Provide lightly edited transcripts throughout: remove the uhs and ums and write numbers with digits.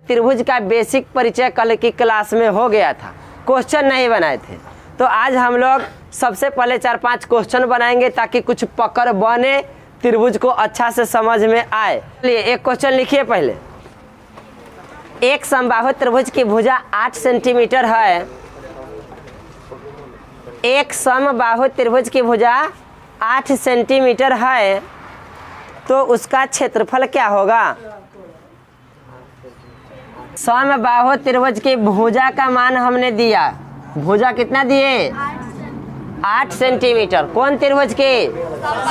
त्रिभुज का बेसिक परिचय कल की क्लास में हो गया था, क्वेश्चन नहीं बनाए थे। तो आज हम लोग सबसे पहले 4-5 क्वेश्चन बनाएंगे ताकि कुछ पकड़ बने, त्रिभुज को अच्छा से समझ में आए। चलिए एक क्वेश्चन लिखिए पहले। एक समबाहु त्रिभुज की भुजा 8 सेंटीमीटर है। एक समबाहु त्रिभुज की भुजा 8 सेंटीमीटर है तो उसका क्षेत्रफल क्या होगा? समबाहु त्रिभुज की भुजा का मान हमने दिया, भुजा कितना दिए? 8 सेंटीमीटर। कौन त्रिभुज की?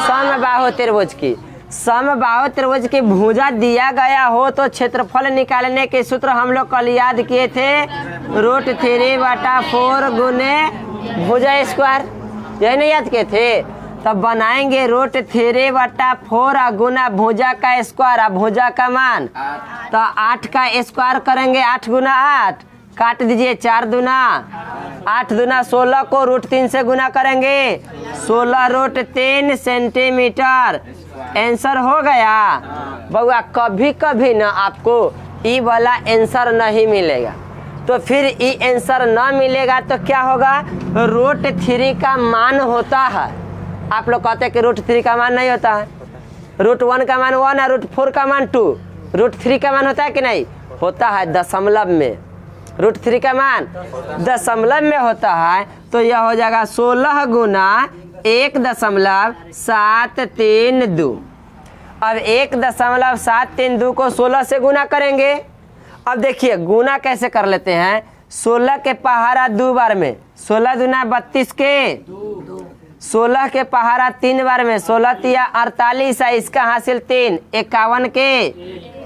समबाहु त्रिभुज की। समबाहु त्रिभुज की भुजा दिया गया हो तो क्षेत्रफल निकालने के सूत्र हम लोग कल याद किए थे, √3/4 गुने भुजा स्क्वायर, यही नहीं याद किए थे? तब बनाएंगे √3/4 गुना भुजा का स्क्वायर, भुजा का मान तो 8 का स्क्वायर करेंगे, 8 गुना 8 काट दीजिए, 4 दूना 8 दूना 16 को √3 से गुना करेंगे, 16√3 सेंटीमीटर। आंसर हो गया बउआ। कभी कभी ना आपको ई वाला आंसर नहीं मिलेगा, तो फिर ई आंसर ना मिलेगा तो क्या होगा? √3 का मान होता है। आप लोग कहते हैं कि √3 का मान नहीं होता है, √1 का मान 1 है, √4 का मान 2, √3 का मान होता है कि नहीं? होता है दशमलव में। √3 का मान दशमलव में होता है तो यह हो जाएगा 16 गुना 1.732। अब 1.732 को 16 से गुना करेंगे। अब देखिए गुना कैसे कर लेते हैं। 16 के पहाड़ा 2 बार में, 16 दूना 32 के, 16 के पहाड़ा 3 बार में, 16 तिया 48 है, इसका हासिल 3, 51 के,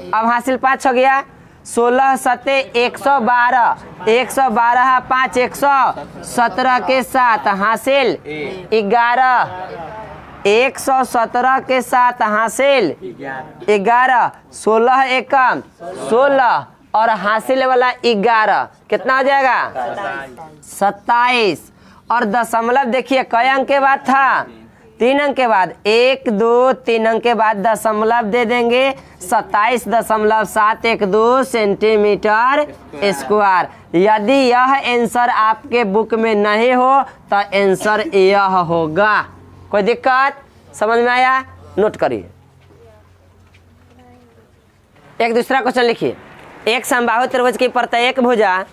अब हासिल 5 हो गया, 16 सते 112, 112 5 117 के 7 हासिल 11, 117 के 7 हासिल 11, 16 एकम 16 और हासिल वाला 11 कितना हो जाएगा? 27। और दशमलव देखिए कई अंक के बाद था? 3 अंक के बाद, 1 2 3 अंक के बाद दशमलव दे देंगे, 27.712 सेंटीमीटर स्क्वायर। यदि यह आंसर आपके बुक में नहीं हो तो आंसर यह होगा। कोई दिक्कत? समझ में आया? नोट करिए। एक दूसरा क्वेश्चन लिखिए। एक समबाहु त्रिभुज की प्रत्येक भुजा,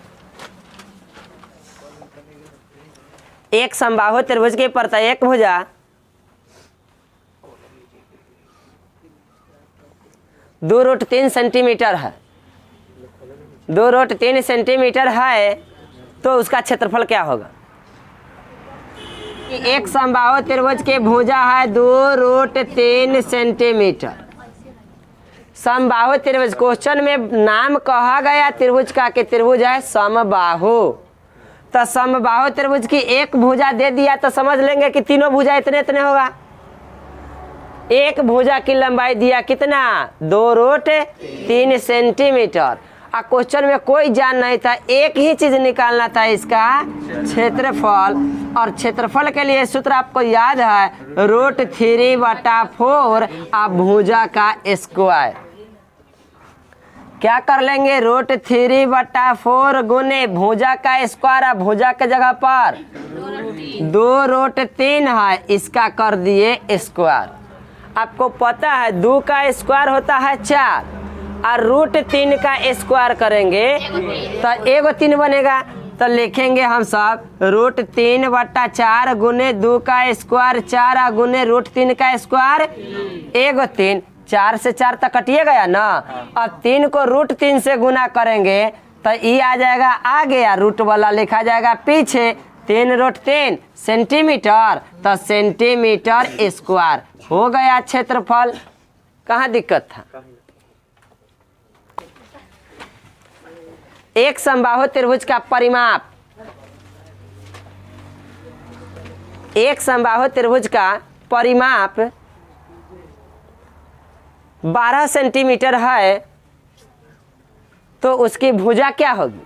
एक समबाहु त्रिभुज की प्रत्येक भुजा 2√3 सेंटीमीटर है, 2√3 सेंटीमीटर है तो उसका क्षेत्रफल क्या होगा? एक समबाहु त्रिभुज की भुजा है 2√3 सेंटीमीटर। समबाहु त्रिभुज, क्वेश्चन में नाम कहा गया त्रिभुज का कि त्रिभुज है समबाहु, तो समबाहु त्रिभुज की एक भुजा दे दिया तो समझ लेंगे कि तीनों भुजा इतने इतने होगा। एक भुजा की लंबाई दिया कितना? 2√3 सेंटीमीटर। क्वेश्चन में कोई जान नहीं था, एक ही चीज निकालना था, इसका क्षेत्रफल। और क्षेत्रफल के लिए सूत्र आपको याद है, √3/4 भुजा का स्क्वायर। क्या कर लेंगे? √3/4 गुने भुजा का स्क्वायर, भुजा के जगह पर 2√3 है, इसका कर दिए स्क्वायर। आपको पता है 2 का स्क्वायर होता है 4 और √3 का स्क्वायर करेंगे तो एगो 3 बनेगा। तो लिखेंगे हम सब √3/4 गुने 2 का स्क्वायर 4 गुने √3 का स्क्वायर एगो 3, 4 से 4 तक कटिए गया ना। अब 3 को √3 से गुना करेंगे तो ये आ जाएगा आगे, या रूट वाला लिखा जाएगा पीछे। 3√3 सेंटीमीटर तो सेंटीमीटर स्क्वायर हो गया क्षेत्रफल। कहाँ दिक्कत था? एक समबाहु त्रिभुज का परिमाप, एक समबाहु त्रिभुज का परिमाप 12 सेंटीमीटर है तो उसकी भुजा क्या होगी?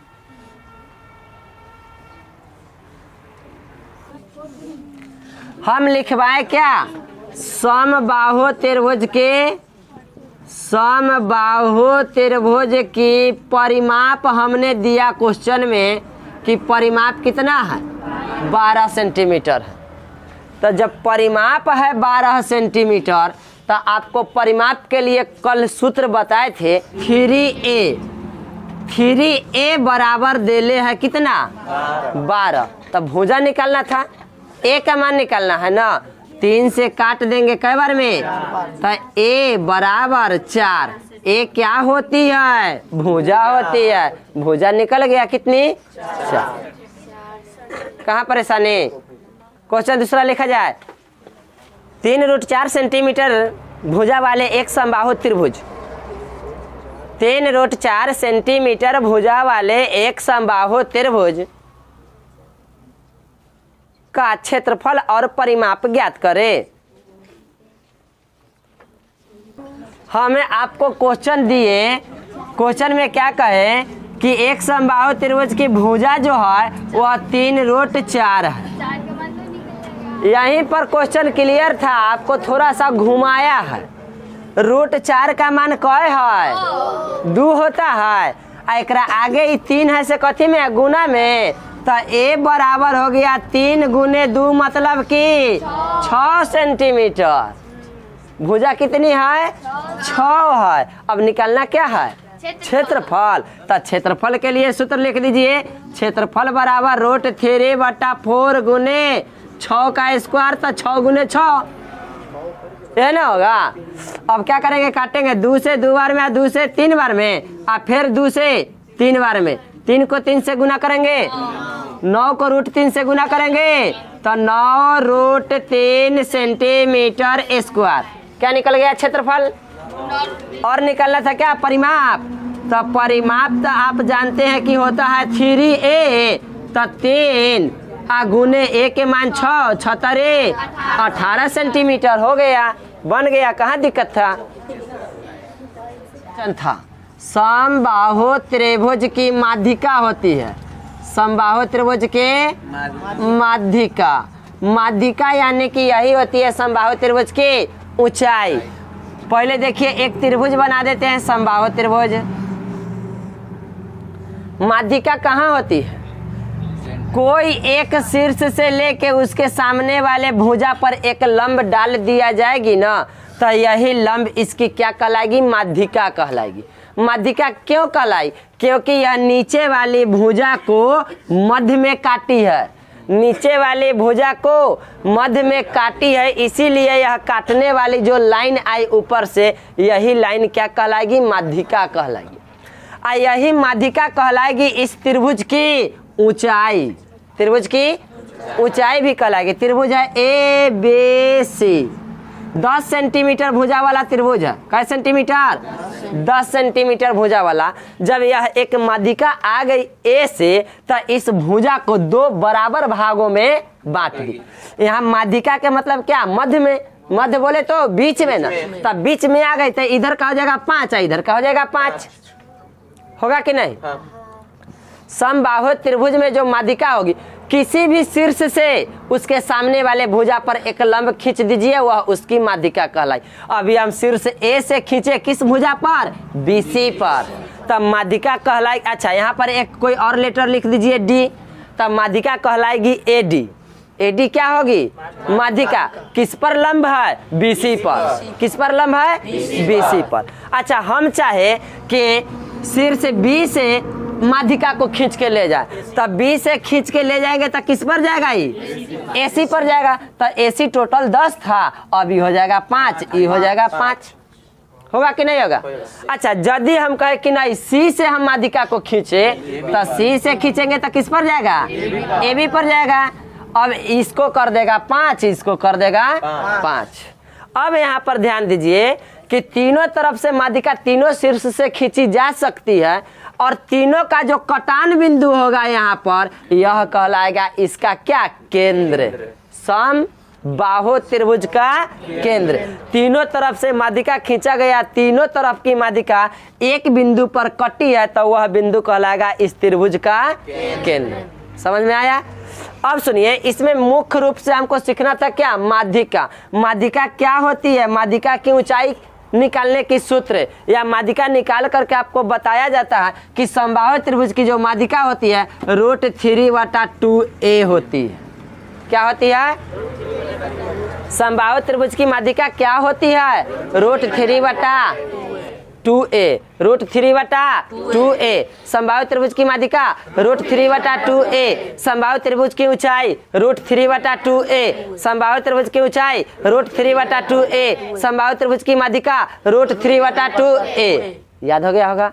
हम लिखवाए क्या? समबाहु त्रिभुज के समबाहु त्रिभुज की परिमाप हमने दिया क्वेश्चन में कि परिमाप कितना है 12 सेंटीमीटर है। तो जब परिमाप है 12 सेंटीमीटर तो आपको परिमाप के लिए कल सूत्र बताए थे 3a बराबर देले है कितना 12। तब भुजा निकालना था, a का मान निकालना है ना। 3 से काट देंगे कई बार में तो a बराबर 4। a क्या होती है भुजा होती है। भुजा निकल गया कितनी 4। कहाँ परेशानी। क्वेश्चन दूसरा लिखा जाए 3√4 सेंटीमीटर भुजा वाले एक समबाहु त्रिभुज 3√4 सेंटीमीटर भुजा वाले एक समबाहु त्रिभुज का क्षेत्रफल और परिमाप ज्ञात करें। हमें आपको क्वेश्चन दिए, क्वेश्चन में क्या कहे कि एक समबाहु त्रिभुज की भुजा जो है वह 3√4 है। यहीं पर क्वेश्चन क्लियर था, आपको थोड़ा सा घुमाया है। √4 का मान कय है 2 होता है, एकरा आगे ही 3 है से कथी में गुना में, तो a बराबर हो गया 3 गुने 2 मतलब कि 6 सेंटीमीटर। भुजा कितनी है 6 है। अब निकालना क्या है क्षेत्रफल। तो क्षेत्रफल के लिए सूत्र लिख दीजिए, क्षेत्रफल बराबर √3/4 गुने 6 का स्क्वायर, तो 6 गुने 6 ये ना होगा। अब क्या करेंगे काटेंगे 2 से 2 बार में, 2 से 3 बार में, और फिर 2 से 3 बार में। 3 को 3 से गुना करेंगे, 9 को √3 से गुना करेंगे तो 9√3 सेंटीमीटर स्क्वायर। क्या निकल गया क्षेत्रफल। और निकलना था क्या परिमाप। तो परिमाप तो आप जानते हैं कि होता है 3a, तो 3 गुने a के मान 6, 6 18 सेंटीमीटर हो गया, बन गया। कहाँ दिक्कत था। समबाहु त्रिभुज की माध्यिका होती है, समबाहु त्रिभुज के माध्यिका। माध्यिका यानी कि यही होती है समबाहु त्रिभुज की ऊंचाई। पहले देखिए एक त्रिभुज बना देते हैं समबाहु त्रिभुज। माध्यिका कहाँ होती है, कोई एक शीर्ष से लेके उसके सामने वाले भुजा पर एक लंब डाल दिया जाएगी ना, तो यही लंब इसकी क्या कहलाएगी माध्यिका कहलाएगी। माध्यिका क्यों कहलाई, क्योंकि यह नीचे वाली भुजा को मध्य में काटी है, नीचे वाली भुजा को मध्य में काटी है, इसीलिए यह काटने वाली जो लाइन आई ऊपर से, यही लाइन क्या कहलाएगी माध्यिका कहलाएगी। यही माध्यिका कहलाएगी इस त्रिभुज की ऊंचाई। त्रिभुज की ऊंचाई भी कहलाएगी। त्रिभुज है ABC, 10 सेंटीमीटर भुजा वाला त्रिभुज है। कै सेंटीमीटर 10 सेंटीमीटर भुजा वाला। जब यह एक माध्यिका आ गई A से, तो इस भुजा को 2 बराबर भागों में बांट दी। यहाँ माध्यिका के मतलब क्या मध्य में, मध्य बोले तो बीच में ना, तब बीच में आ गई तो इधर का हो जाएगा 5, इधर का हो जाएगा 5, होगा कि नहीं। समबाहु त्रिभुज में जो माध्यिका होगी, किसी भी शीर्ष से उसके सामने वाले भुजा पर एक लंब खींच दीजिए, वह उसकी माध्यिका कहलाई। अभी हम शीर्ष A से खींचे किस भुजा पर BC पर, तब माध्यिका कहलाई। अच्छा यहाँ पर एक कोई और लेटर लिख दीजिए D, तब माध्यिका कहलाएगी AD। AD क्या होगी माध्यिका, किस पर लंब है BC पर। किस पर लंब है BC पर। अच्छा हम चाहे कि शीर्ष B से माध्यिका को खींच के ले जाए, तब B से खींच के ले जाएंगे तो किस पर जाएगा ये AC पर जाएगा। तो AC टोटल 10 था, अभी हो जाएगा 5, ये हो जाएगा 5, होगा कि नहीं होगा। अच्छा यदि हम कहे कि नहीं C से हम माध्यिका को खींचे, तो C से खींचेंगे तो किस पर जाएगा AB पर जाएगा। अब इसको कर देगा 5, इसको कर देगा 5। अब यहाँ पर ध्यान दीजिए कि तीनों तरफ से माध्यिका तीनों शीर्ष से खींची जा सकती है, और तीनों का जो कटान बिंदु होगा यहाँ पर, यह कहलाएगा इसका क्या केंद्र, समबाहु त्रिभुज का केंद्र। तीनों तरफ से माध्यिका खींचा गया, तीनों तरफ की माध्यिका एक बिंदु पर कटी है, तो वह बिंदु कहलाएगा इस त्रिभुज का केंद्र। समझ में आया। अब सुनिए, इसमें मुख्य रूप से हमको सीखना था क्या माध्यिका। माध्यिका क्या होती है, माध्यिका की ऊंचाई निकालने की सूत्र या माध्यिका निकाल करके आपको बताया जाता है कि समबाहु त्रिभुज की जो माध्यिका होती है √3/2a होती है। क्या होती है? समबाहु त्रिभुज की माध्यिका क्या होती है? √3/2a, √3/2a। समबाहु त्रिभुज की माध्यिका √3/2a। समबाहु त्रिभुज की ऊंचाई √3/2a। समबाहु त्रिभुज की ऊंचाई √3/2a। समबाहु त्रिभुज की माध्यिका √3/2a। याद हो गया होगा।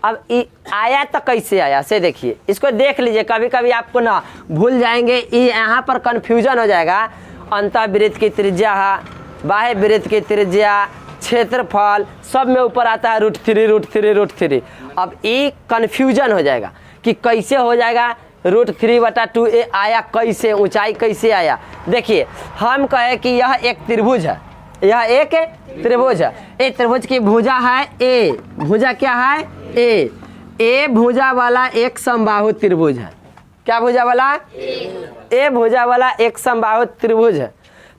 अब आया तो कैसे आया से देखिए, इसको देख लीजिए। कभी कभी आपको ना भूल जाएंगे, यहाँ पर कंफ्यूजन हो जाएगा। अंतःवृत्त की त्रिज्या, बाह्य वृत्त की त्रिज्या, क्षेत्रफल सब में ऊपर आता है √3। अब ये कंफ्यूजन हो जाएगा कि कैसे हो जाएगा √3/2a आया कैसे, ऊंचाई कैसे आया। देखिए हम कहे कि यह एक त्रिभुज है, यह एक त्रिभुज है। एक त्रिभुज की भुजा है ए, भुजा क्या है? ए भुजा वाला एक समबाहु त्रिभुज है। क्या भुजा वाला? ए भुजा वाला एक समबाहु त्रिभुज है।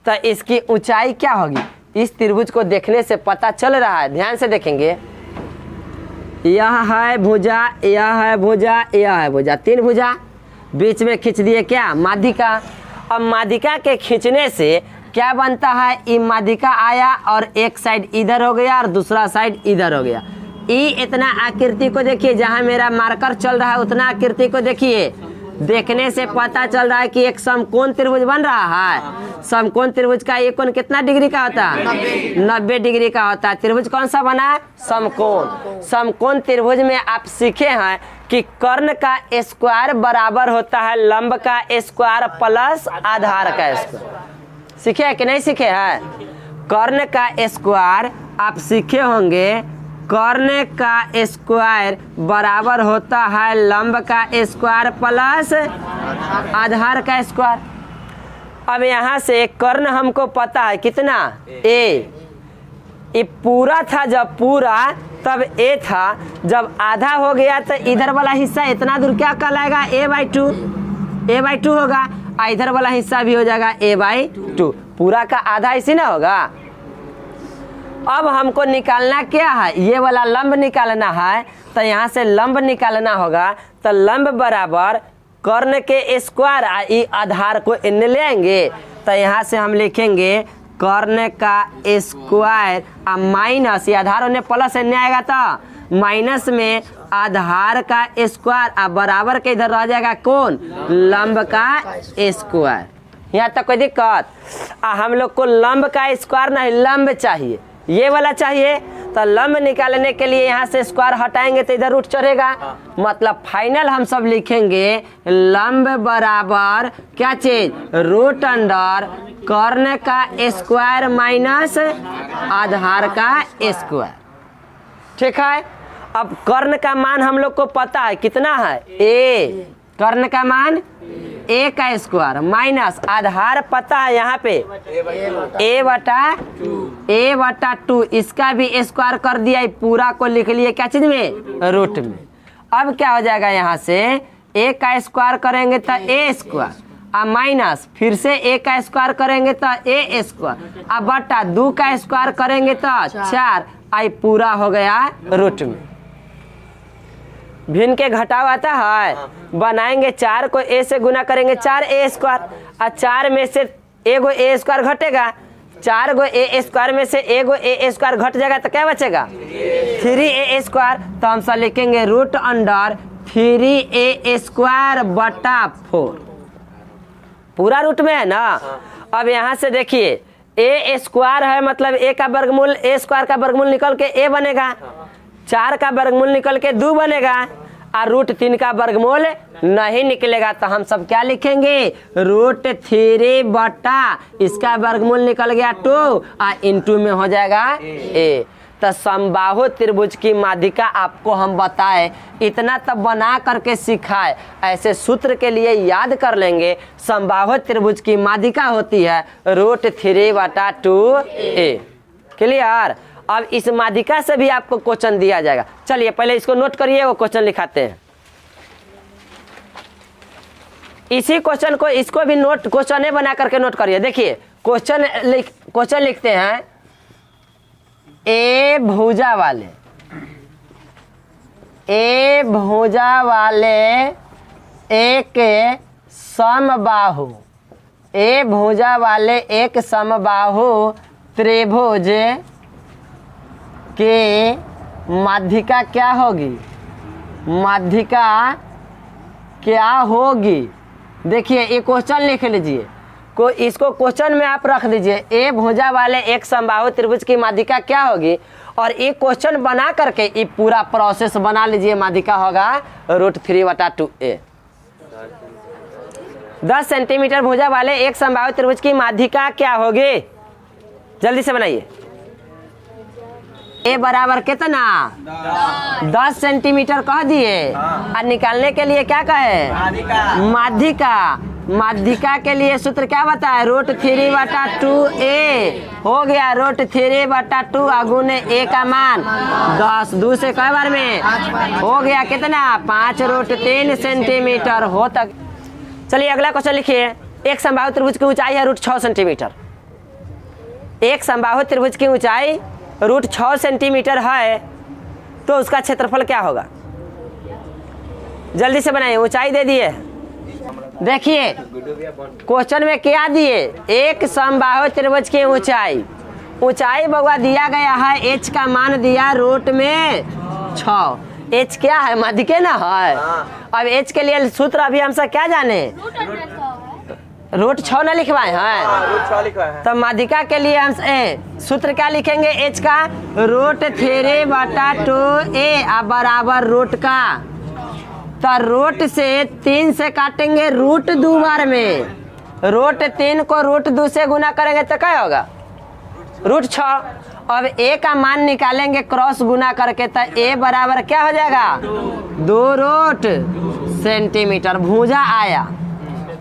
तो इसकी ऊंचाई क्या होगी? इस त्रिभुज को देखने से पता चल रहा है, ध्यान से देखेंगे। यह है भुजा, यह है भुजा, यह है भुजा, 3 भुजा। बीच में खींच दिए क्या? माध्यिका। अब माध्यिका के खींचने से क्या बनता है? ई माध्यिका आया और एक साइड इधर हो गया और दूसरा साइड इधर हो गया। ई इतना आकृति को देखिए, जहां मेरा मार्कर चल रहा है उतना आकृति को देखिए। देखने से पता चल रहा है कि एक समकोण त्रिभुज बन रहा है। समकोण त्रिभुज का एक कोण कितना डिग्री का होता है? 90 डिग्री का होता है। त्रिभुज कौन सा बना? समकोण। समकोण त्रिभुज में आप सीखे हैं कि कर्ण का स्क्वायर बराबर होता है लंब का स्क्वायर प्लस आधार का स्क्वायर। सीखे है कि नहीं सीखे है? कर्ण का स्क्वायर आप सीखे होंगे। कर्ण का स्क्वायर बराबर होता है लंब का स्क्वायर प्लस आधार का स्क्वायर। अब यहाँ से कर्ण हमको पता है कितना? ए। ये पूरा था जब पूरा, तब ए था। जब आधा हो गया तो इधर वाला हिस्सा इतना दूर क्या कहलाएगा? a/2 होगा। इधर वाला हिस्सा भी हो जाएगा a/2। पूरा का आधा इसी ना होगा। अब हमको निकालना क्या है? ये वाला लंब निकालना है, तो यहाँ से लंब निकालना होगा। तो लंब बराबर कर्ण के स्क्वायर, ई आधार को इन ले आएंगे। तो यहाँ से हम लिखेंगे कर्ण का स्क्वायर माइनस, ये आधार होने प्लस इन आएगा तो माइनस में आधार का स्क्वायर बराबर के इधर रह जाएगा कौन? लंब का स्क्वायर। यहाँ तक कोई दिक्कत? हम लोग को लंब का स्क्वायर नहीं, लंब चाहिए, ये वाला चाहिए। तो लंब निकालने के लिए यहाँ से स्क्वायर हटाएंगे तो इधर रूट चढ़ेगा। मतलब फाइनल हम सब लिखेंगे लंब बराबर क्या चीज? √अंडर कर्ण का स्क्वायर माइनस आधार का स्क्वायर। ठीक है। अब कर्ण का मान हम लोग को पता है कितना है? ए। कर्ण का मान ए का स्क्वायर माइनस आधार पता है यहाँ पे a/2। इसका भी स्क्वायर कर दिया, पूरा को लिख लिए क्या चीज में? रूट में। अब क्या हो जाएगा? यहाँ से a का स्क्वायर करेंगे तो a स्क्वायर माइनस फिर से a का स्क्वायर करेंगे तो a स्क्वायर बटा 2 का स्क्वायर करेंगे तो 4 आई पूरा हो गया रूट में। भिन्न के घटाव आता है, बनाएंगे 4 को a से गुना करेंगे 4a स्क्वायर और 4 में से एगो a स्क्वायर घटेगा। 4 गो a स्क्वायर में से एगो a स्क्वायर घट जाएगा तो क्या बचेगा? 3a square. तो हम सब लिखेंगे √अंडर 3a स्क्वायर बटा 4। पूरा रूट में है ना। अब यहाँ से देखिए a स्क्वायर है, मतलब a का वर्गमूल, a स्क्वायर का वर्गमूल निकल के a बनेगा, 4 का वर्गमूल निकल के 2 बनेगा और √3 का वर्गमूल नहीं निकलेगा। तो हम सब क्या लिखेंगे? √3 बटा इसका वर्गमूल निकल गया 2 और इनटू में हो जाएगा a। तो समबाहु त्रिभुज की माध्यिका आपको हम बताए, इतना तब बना करके सिखाए। ऐसे सूत्र के लिए याद कर लेंगे। समबाहु त्रिभुज की माध्यिका होती है √3/2a। क्लियर? अब इस माध्यिका से भी आपको क्वेश्चन दिया जाएगा। चलिए पहले इसको नोट करिए, वो क्वेश्चन लिखाते हैं। इसी क्वेश्चन को, इसको भी नोट, क्वेश्चन बना करके नोट करिए। देखिए क्वेश्चन लिखते हैं ए भुजा वाले एक समबाहु, ए भुजा वाले एक समबाहु त्रिभुज के माध्यिका क्या होगी? माध्यिका क्या होगी? देखिए ये क्वेश्चन लिख लीजिए, इसको क्वेश्चन में आप रख दीजिए। ए भुजा वाले एक समबाहु त्रिभुज की माध्यिका क्या होगी, और एक क्वेश्चन बना करके ये पूरा प्रोसेस बना लीजिए। माध्यिका होगा √3/2a। 10 सेंटीमीटर भुजा वाले एक समबाहु त्रिभुज की माध्यिका क्या होगी? जल्दी से बनाइए। ए बराबर कितना? 10 सेंटीमीटर कह दिए, और निकालने के लिए क्या कहे? माध्यिका। माध्यिका के लिए सूत्र क्या बताया? √3/2a हो गया। √3/2 अगुने ए का मान 10, 2 से कई बार में हो गया कितना? 5√3 सेंटीमीटर हो तक। चलिए अगला क्वेश्चन लिखिए। एक समबाहु त्रिभुज की ऊंचाई है √6 सेंटीमीटर। एक समबाहु त्रिभुज की ऊंचाई √6 सेंटीमीटर है, तो उसका क्षेत्रफल क्या होगा? जल्दी से बनाइए। ऊंचाई दे दिए, देखिए क्वेश्चन में क्या दिए? एक समबाहु त्रिभुज की ऊंचाई बउआ दिया गया है, h का मान दिया √6। h क्या है? माध्यिका ना है। अब h के लिए सूत्र अभी हम सब क्या जाने? √6 ना लिखवाए हैं, तो माध्यिका के लिए हम सूत्र क्या लिखेंगे? h का √3/2a बराबर रूट का, तो रूट से 3 से काटेंगे √2 बार में, √3 को √2 से गुना करेंगे तो क्या होगा? √6। अब a का मान निकालेंगे क्रॉस गुना करके, तो a बराबर क्या हो जाएगा? 2 सेंटीमीटर। भुजा आया,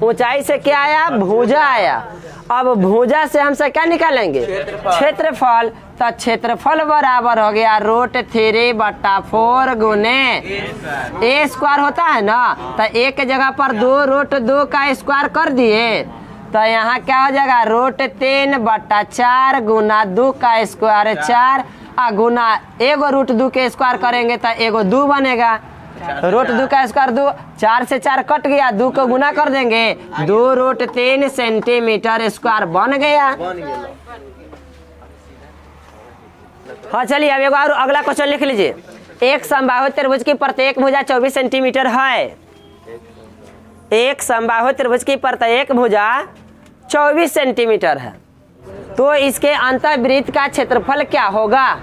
ऊंचाई से क्या आया? भुजा आया। अब भुजा से हम से क्या निकालेंगे? क्षेत्रफल। तो क्षेत्रफल बराबर हो गया √3/4 गुने a² होता है ना, तो a के जगह पर 2√2 का स्क्वायर कर दिए, तो यहाँ क्या हो जाएगा? √3/4 गुना 2 का स्क्वायर 4, गुना एगो √2 के स्क्वायर करेंगे तो एगो 2 बनेगा। √2 का स्क्वायर 2, 4 से 4 कट गया, 2 को गुना कर देंगे, 2√3 सेंटीमीटर स्क्वायर बन गया। हाँ चलिए अब और अगला क्वेश्चन लिख लीजिए। एक समबाहु त्रिभुज की प्रत्येक भुजा 24 सेंटीमीटर है। एक समबाहु त्रिभुज की प्रत्येक भुजा 24 सेंटीमीटर है, तो इसके अंतःवृत्त का क्षेत्रफल क्या होगा?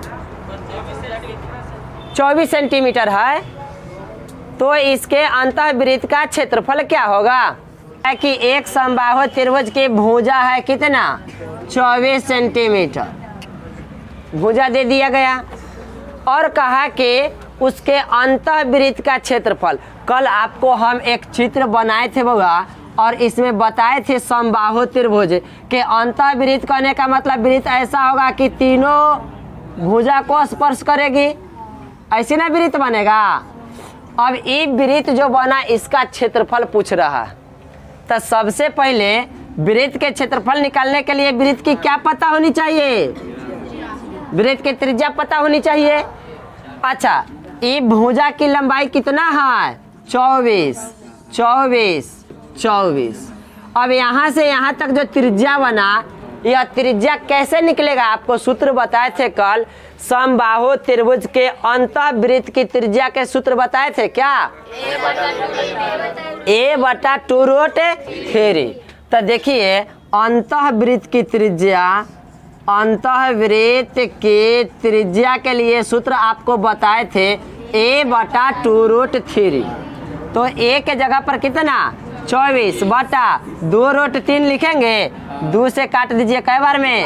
24 सेंटीमीटर है, तो इसके अंतःवृत्त का क्षेत्रफल क्या होगा? है कि एक समबाहु त्रिभुज की भुजा है कितना? 24 सेंटीमीटर। भुजा दे दिया गया, और कहा कि उसके अंतःवृत्त का क्षेत्रफल। कल आपको हम एक चित्र बनाए थे बउआ, और इसमें बताए थे समबाहु त्रिभुज के अंतःवृत्त करने का मतलब वृत्त ऐसा होगा कि तीनों भुजा को स्पर्श करेगी, ऐसे ना वृत्त बनेगा। अब ये वृत्त जो बना इसका क्षेत्रफल पूछ रहा है, तो सबसे पहले वृत्त के क्षेत्रफल निकालने के लिए वृत्त की क्या पता होनी चाहिए? वृत्त की त्रिज्या पता होनी चाहिए। अच्छा, ये भुजा की लंबाई कितना है? 24, 24, 24। अब यहाँ से यहाँ तक जो त्रिज्या बना, यह त्रिज्या कैसे निकलेगा? आपको सूत्र बताए थे कल, समबाहु त्रिभुज के अंतःवृत्त की त्रिज्या के सूत्र बताए थे क्या? a/2√3। तो देखिए अंतःवृत्त की त्रिज्या, अंतःवृत्त की त्रिज्या के लिए सूत्र आपको बताए थे a/2√3। तो a के जगह पर कितना? 24/2√3 लिखेंगे, 2 से काट दीजिए कई बार में,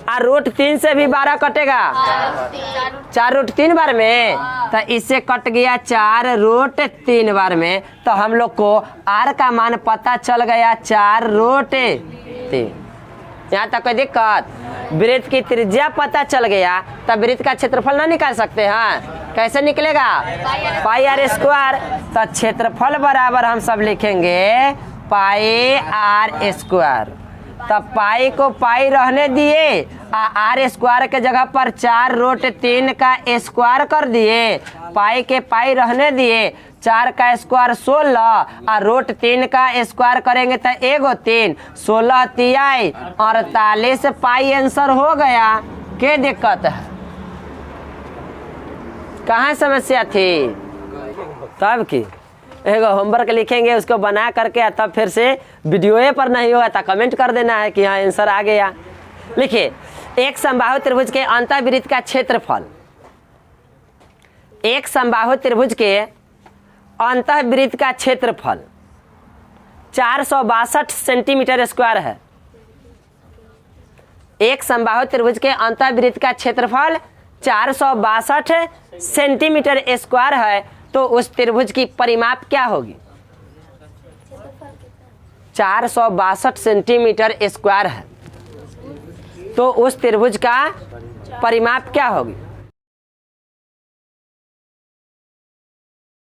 और √3 से भी 12 कटेगा, 4√3 बार में, तो इससे कट गया 4√3 बार में। तो हम लोग को r का मान पता चल गया 4√3। यहाँ तक कोई दिक्कत? वृत्त की त्रिज्या पता चल गया, तब वृत्त का क्षेत्रफल ना निकाल सकते हैं? कैसे निकलेगा? πr²। तो क्षेत्रफल बराबर हम सब लिखेंगे πr²। तब पाई को पाई रहने दिए, आर स्क्वायर के जगह पर 4 रूट 3 का स्क्वायर कर दिए, पाई के पाई रहने दिए, 4 का स्क्वायर 16 और रूट 3 का स्क्वायर करेंगे तो एगो 3, 16 तियाई 48 पाई आंसर हो गया। क्या दिक्कत है? कहाँ समस्या थी? तब की एगो होमवर्क लिखेंगे, उसको बना करके तब फिर से वीडियो पर नहीं होगा तो कमेंट कर देना है कि हाँ आंसर आ गया। लिखिए, एक समबाहु त्रिभुज के अंतःवृत्त का क्षेत्रफल, एक समबाहु त्रिभुज के अंतःवृत्त का क्षेत्रफल 462 सेंटीमीटर स्क्वायर है। एक समबाहु त्रिभुज के अंतःवृत्त का क्षेत्रफल 462 सेंटीमीटर स्क्वायर है, तो उस त्रिभुज की परिमाप क्या होगी? 462 सेंटीमीटर स्क्वायर है, तो उस त्रिभुज का परिमाप क्या होगी?